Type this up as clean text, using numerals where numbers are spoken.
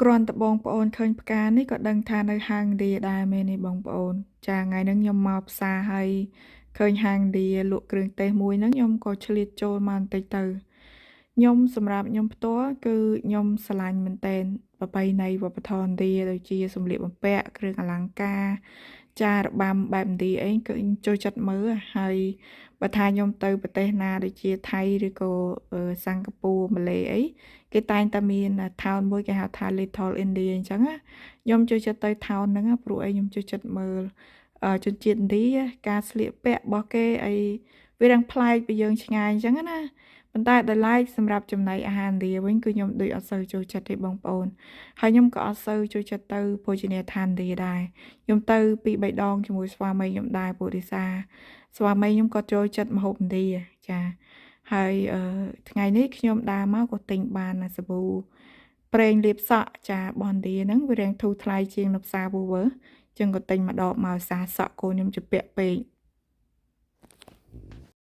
គ្រាន់តែបងប្អូនឃើញផ្កានេះក៏ដឹងថានៅហាងឌីដែរមែនទេបងប្អូនចាថ្ងៃហ្នឹងខ្ញុំមកផ្សារហើយឃើញហាងឌីលក់គ្រឿងទេសមួយហ្នឹងខ្ញុំក៏ឆ្លៀតចូលមកបន្តិចទៅខ្ញុំសម្រាប់ខ្ញុំផ្ទាល់គឺខ្ញុំស្រឡាញ់មែនតែនប្រពៃណីវប្បធម៌ឥណ្ឌាដូចជាសម្លៀកបំពាក់គ្រឿងអលង្ការចារបាំបែបឥណ្ឌាអីគឺខ្ញុំចូលចិត្តមើលហើយបើថាខ្ញុំទៅប្រទេសណាដូចជាថៃឬក៏សិង្ហបុរីម៉ាឡេអីគេតែងតែមានថោនមួយគេហៅថា Little India អញ្ចឹងណាខ្ញុំចូលចិត្តទៅថោនហ្នឹងព្រោះអីខ្ញុំចូលចិត្តមើលជនជាតិឥណ្ឌាការស្លៀកពាក់របស់គេអីវារឹងប្លែកពីយើងឆ្ងាយអញ្ចឹងណាប៉ុន្តែដោយឡែកសម្រាប់ចំណីអាហារឥណ្ឌាវិញគឺខ្ញុំដូចអត់សូវចូលចិត្តទេបងប្អូនហើយខ្ញុំក៏អត់សូវចូលចិត្តទៅភោជនីយដ្ឋានឥណ្ឌាដែរខ្ញុំទៅពីរបីដងជាមួយស្វាមីខ្ញុំដែរព្រោះដោយសារស្វាមីខ្ញុំក៏ចូលចិត្តម្ហូបឥណ្ឌាចាហើយថ្ងៃនេះខ្ញុំដើរមកក៏ទិញបានសាប៊ូប្រេងលាបសក់ចារបស់ឥណ្ឌាហ្នឹងវារាំងធូរថ្លៃជាងនៅផ្សារ Woolworth ចឹងក៏ទិញមកដបមកសារសក់កូនខ្ញុំជាពាក់ពេក